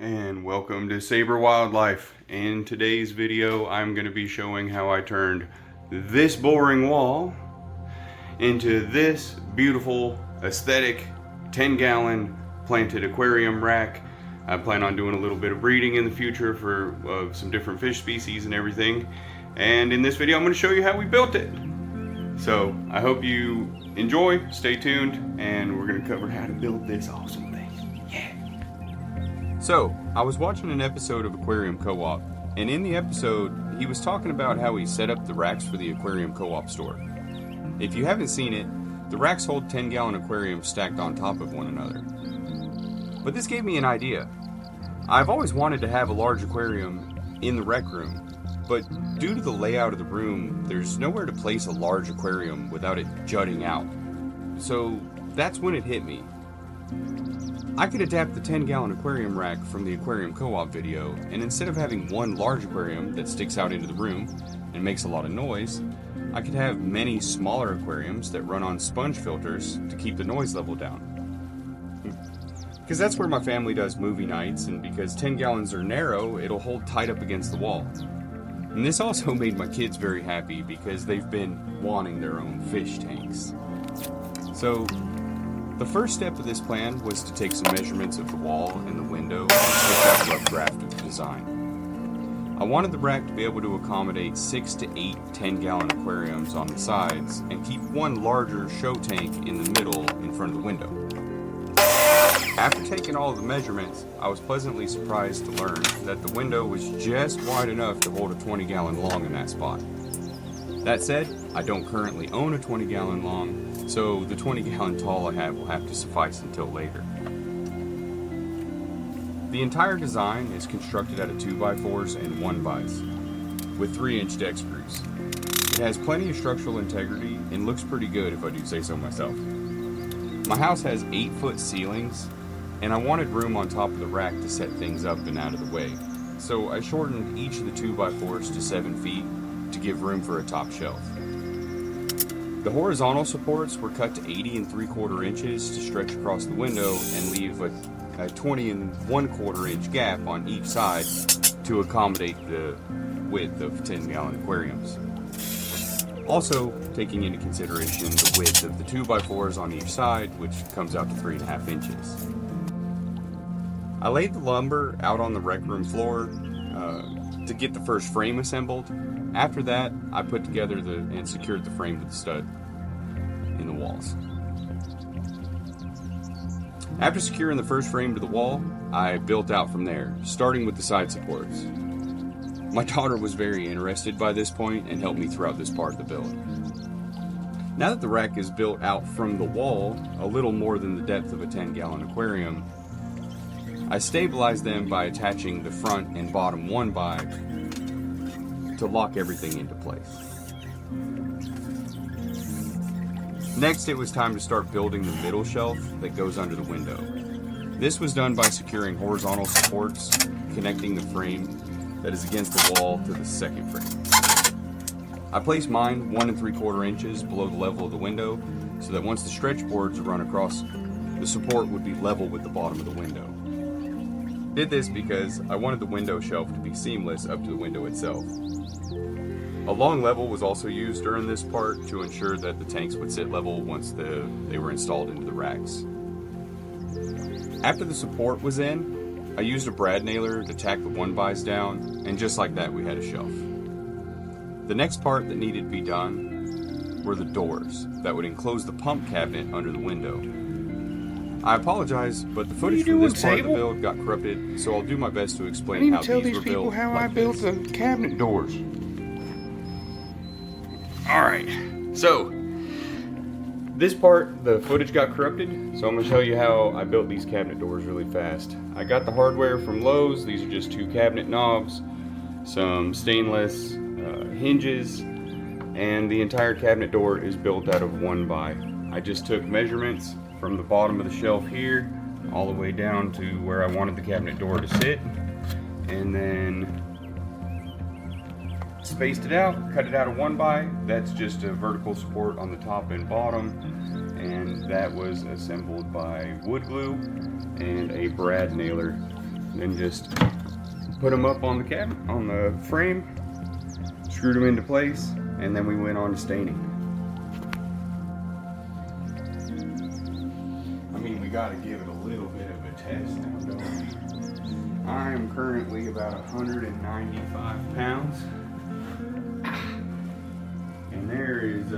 And welcome to Saber Wildlife. In today's video, I'm going to be showing how I turned this boring wall into this beautiful, aesthetic, 10-gallon planted aquarium rack. I plan on doing a little bit of breeding in the future for some different fish species and everything. And in this video, I'm going to show you how we built it. So I hope you enjoy, stay tuned, and we're going to cover how to build this awesome thing. Yeah. So, I was watching an episode of Aquarium Co-op, and in the episode, he was talking about how he set up the racks for the Aquarium Co-op store. If you haven't seen it, the racks hold 10-gallon aquariums stacked on top of one another. But this gave me an idea. I've always wanted to have a large aquarium in the rec room, but due to the layout of the room, there's nowhere to place a large aquarium without it jutting out. So, that's when it hit me. I could adapt the 10-gallon aquarium rack from the Aquarium Co-op video, and instead of having one large aquarium that sticks out into the room and makes a lot of noise, I could have many smaller aquariums that run on sponge filters to keep the noise level down. Because that's where my family does movie nights, and because 10 gallons are narrow, it'll hold tight up against the wall. And this also made my kids very happy because they've been wanting their own fish tanks. So, the first step of this plan was to take some measurements of the wall and the window and sketch out a rough draft of the design. I wanted the rack to be able to accommodate 6 to 8 10-gallon aquariums on the sides and keep one larger show tank in the middle in front of the window. After taking all of the measurements, I was pleasantly surprised to learn that the window was just wide enough to hold a 20-gallon long in that spot. That said, I don't currently own a 20-gallon long, so the 20-gallon tall I have will have to suffice until later. The entire design is constructed out of 2x4s and 1x with 3-inch deck screws. It has plenty of structural integrity and looks pretty good if I do say so myself. My house has 8-foot ceilings, and I wanted room on top of the rack to set things up and out of the way, so I shortened each of the 2x4s to 7 feet to give room for a top shelf. The horizontal supports were cut to 80 3/4 inches to stretch across the window and leave a 20 1/4 inch gap on each side to accommodate the width of 10-gallon aquariums. Also, taking into consideration the width of the 2x4s on each side, which comes out to 3.5 inches. I laid the lumber out on the rec room floor to get the first frame assembled. After that, I put together and secured the frame with the stud in the walls. After securing the first frame to the wall, I built out from there, starting with the side supports. My daughter was very interested by this point and helped me throughout this part of the build. Now that the rack is built out from the wall, a little more than the depth of a 10-gallon aquarium, I stabilized them by attaching the front and bottom 1x to lock everything into place. Next, it was time to start building the middle shelf that goes under the window. This was done by securing horizontal supports, connecting the frame that is against the wall to the second frame. I placed mine 1 3/4 inches below the level of the window so that once the stretch boards run across, the support would be level with the bottom of the window. Did this because I wanted the window shelf to be seamless up to the window itself. A long level was also used during this part to ensure that the tanks would sit level once they were installed into the racks. After the support was in, I used a brad nailer to tack the 1x down, and just like that we had a shelf. The next part that needed to be done were the doors that would enclose the pump cabinet under the window. I apologize, but the footage from this part of the build got corrupted, so I'll do my best to explain how these were built. Tell these people how I built the cabinet doors. Alright, so this part, the footage got corrupted, so I'm going to show you how I built these cabinet doors really fast. I got the hardware from Lowe's. These are just 2 cabinet knobs, some stainless hinges, and the entire cabinet door is built out of 1x. I just took measurements from the bottom of the shelf here all the way down to where I wanted the cabinet door to sit, and then spaced it out, cut it out of 1x. That's just a vertical support on the top and bottom, and that was assembled by wood glue and a brad nailer Then just put them up on the cabinet, on the frame, screwed them into place, and then we went on to staining. I mean, we got to give it a little bit of a test now, don't we? I am currently about 195 pounds, and there is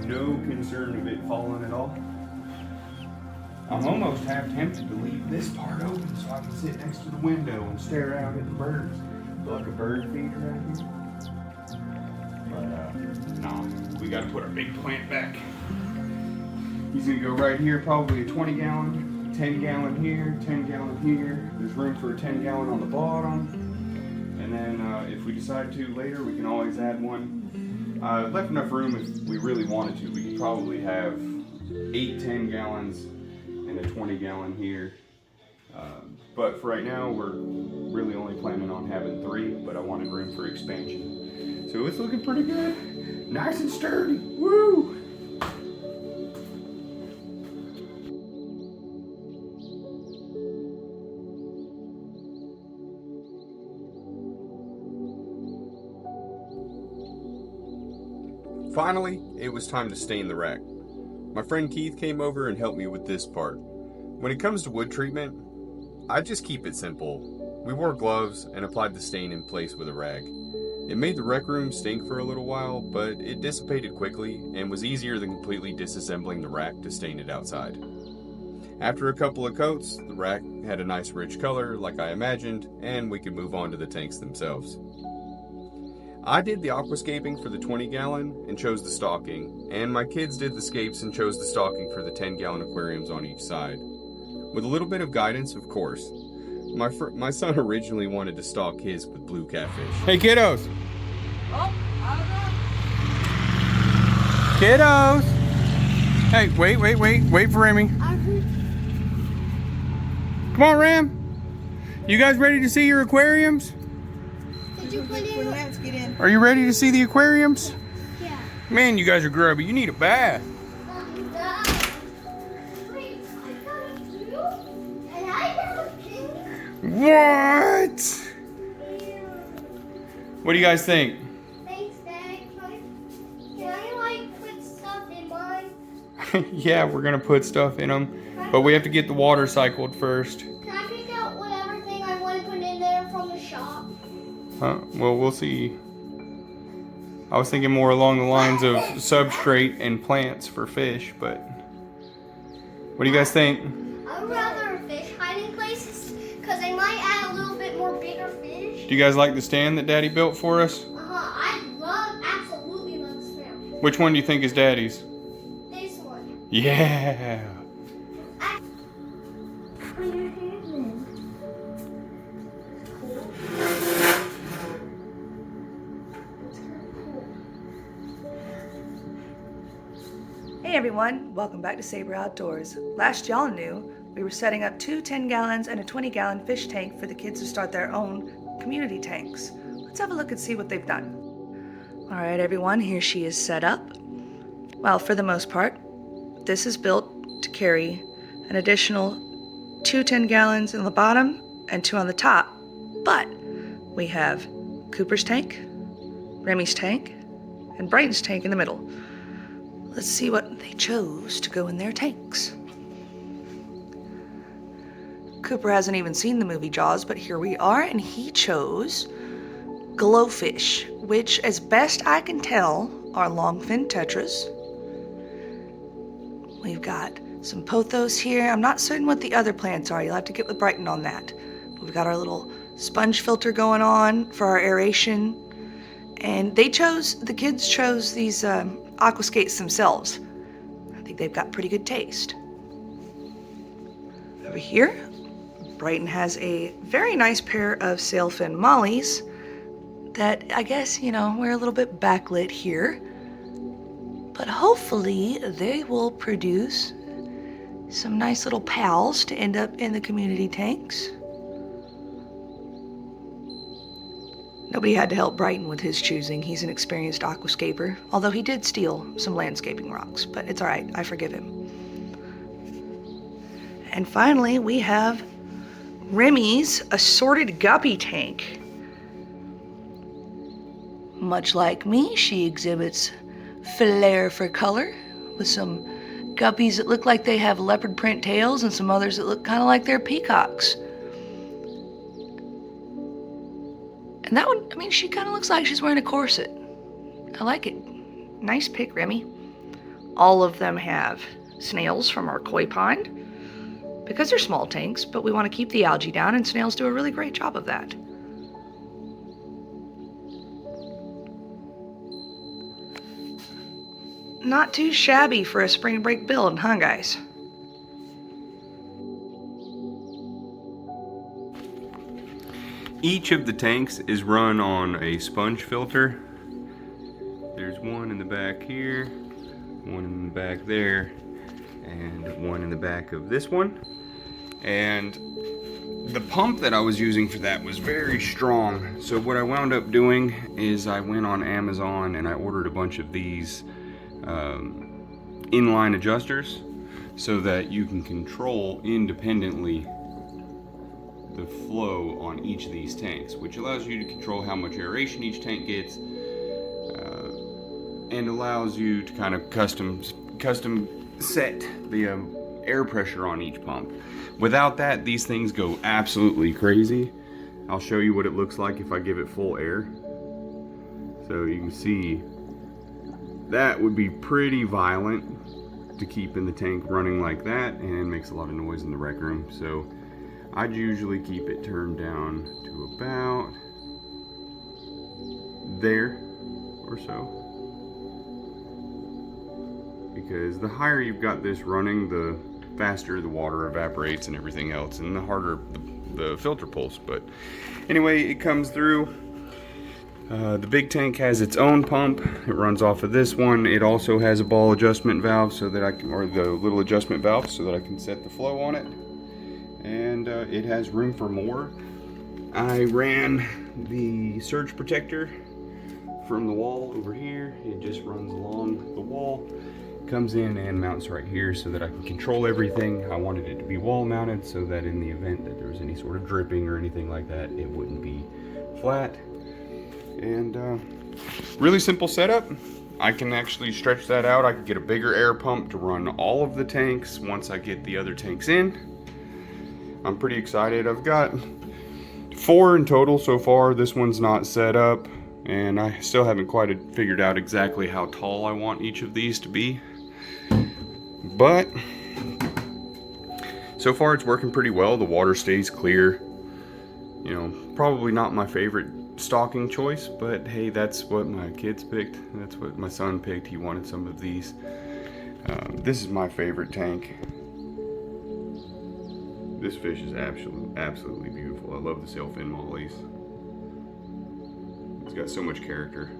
no concern of it falling at all. I'm almost half tempted to leave this part open so I can sit next to the window and stare out at the birds. Like a bird feeder out here. But nah, we gotta put our big plant back. He's gonna go right here, probably a 20 gallon, 10 gallon here, 10 gallon here. There's room for a 10 gallon on the bottom. And then if we decide to later, we can always add one. Left enough room if we really wanted to. We could probably have 8 10 gallons and a 20 gallon here. But for right now, we're really only planning on having 3, but I wanted room for expansion. So it's looking pretty good. Nice and sturdy. Woo! Finally, it was time to stain the rack. My friend Keith came over and helped me with this part. When it comes to wood treatment, I just keep it simple. We wore gloves and applied the stain in place with a rag. It made the rec room stink for a little while, but it dissipated quickly and was easier than completely disassembling the rack to stain it outside. After a couple of coats, the rack had a nice rich color like I imagined, and we could move on to the tanks themselves. I did the aquascaping for the 20 gallon and chose the stocking, and my kids did the scapes and chose the stocking for the 10 gallon aquariums on each side. With a little bit of guidance, of course. My son originally wanted to stock his with blue catfish. Hey kiddos! Oh, Kiddos! Hey, wait for Remy. Come on, Ram. You guys ready to see your aquariums? Did you put in? Let's get in. Are you ready to see the aquariums? Yeah. Man, you guys are grubby. You need a bath. What? What do you guys think? Thanks, Dad. Can I put stuff in mine? Yeah, we're gonna put stuff in them, but we have to get the water cycled first. Can I pick out whatever thing I want to put in there from the shop? Well, we'll see. I was thinking more along the lines of substrate and plants for fish, but what do you guys think? I would rather fish hiding places because they might add a little bit more bigger fish. Do you guys like the stand that Daddy built for us? Absolutely love the stand. Which one do you think is Daddy's? This one. Yeah. Hey everyone, welcome back to Sabre Outdoors. Last y'all knew, we were setting up 2 10 gallons and a 20 gallon fish tank for the kids to start their own community tanks. Let's have a look and see what they've done. Alright everyone, here she is set up. Well, for the most part, this is built to carry an additional 2 10 gallons in the bottom and 2 on the top. But we have Cooper's tank, Remy's tank, and Brighton's tank in the middle. Let's see what they chose to go in their tanks. Cooper hasn't even seen the movie Jaws, but here we are, and he chose glowfish, which, as best I can tell, are longfin tetras. We've got some pothos here. I'm not certain what the other plants are. You'll have to get with Brighton on that. We've got our little sponge filter going on for our aeration. And the kids chose these aquascapes themselves. I think they've got pretty good taste. Over here, Brighton has a very nice pair of sailfin mollies that I guess, we're a little bit backlit here. But hopefully they will produce some nice little pals to end up in the community tanks. Nobody had to help Brighton with his choosing. He's an experienced aquascaper, although he did steal some landscaping rocks, but it's all right. I forgive him. And finally, we have Remy's assorted guppy tank. Much like me, she exhibits flair for color, with some guppies that look like they have leopard print tails and some others that look kind of like they're peacocks. And that one, I mean, she kind of looks like she's wearing a corset. I like it. Nice pick, Remy. All of them have snails from our koi pond, because they're small tanks, but we want to keep the algae down, and snails do a really great job of that. Not too shabby for a spring break build, huh, guys? Each of the tanks is run on a sponge filter. There's one in the back here, one in the back there, and one in the back of this one. And the pump that I was using for that was very strong. So what I wound up doing is I went on Amazon and I ordered a bunch of these inline adjusters so that you can control independently the flow on each of these tanks, which allows you to control how much aeration each tank gets, and allows you to kind of custom set the air pressure on each pump. Without that, these things go absolutely crazy. I'll show you what it looks like if I give it full air. So you can see that would be pretty violent to keep in the tank running like that, and it makes a lot of noise in the rec room. So I'd usually keep it turned down to about there or so, because the higher you've got this running, the faster the water evaporates and everything else, and the harder the filter pulls. But anyway, it comes through. The big tank has its own pump. It runs off of this one. It also has a ball adjustment valve so that I can, or the little adjustment valve so that I can set the flow on it. And it has room for more. I ran the surge protector from the wall over here. It just runs along the wall, comes in and mounts right here so that I can control everything. I wanted it to be wall mounted so that in the event that there was any sort of dripping or anything like that, it wouldn't be flat. And really simple setup. I can actually stretch that out. I can get a bigger air pump to run all of the tanks once I get the other tanks in. I'm pretty excited. I've got 4 in total so far. This one's not set up, and I still haven't quite figured out exactly how tall I want each of these to be. But so far it's working pretty well. The water stays clear. You know, probably not my favorite stocking choice, but hey, that's what my kids picked. That's what my son picked. He wanted some of these. This is my favorite tank. This fish is absolutely beautiful. I love the sailfin mollies. It's got so much character.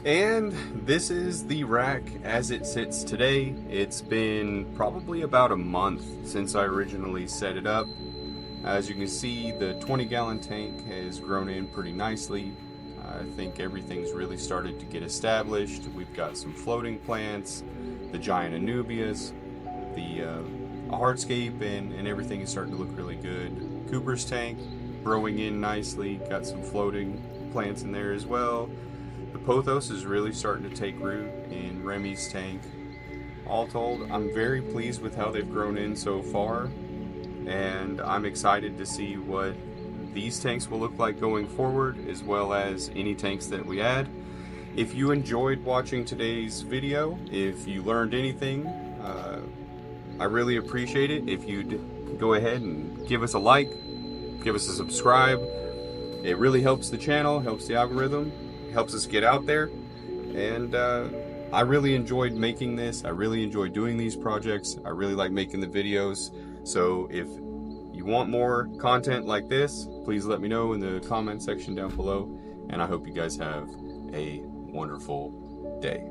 And this is the rack as it sits today. It's been probably about a month since I originally set it up. As you can see, the 20-gallon tank has grown in pretty nicely. I think everything's really started to get established. We've got some floating plants, the giant anubias, the hardscape, and everything is starting to look really good. Cooper's tank growing in nicely, got some floating plants in there as well. The pothos is really starting to take root in Remy's tank. All told, I'm very pleased with how they've grown in so far, and I'm excited to see what these tanks will look like going forward, as well as any tanks that we add. If you enjoyed watching today's video, if you learned anything, I really appreciate it. If you'd go ahead and give us a like, give us a subscribe. It really helps the channel, helps the algorithm, helps us get out there. And I really enjoyed making this. I really enjoyed doing these projects. I really like making the videos. So if you want more content like this, please let me know in the comment section down below. And I hope you guys have a wonderful day.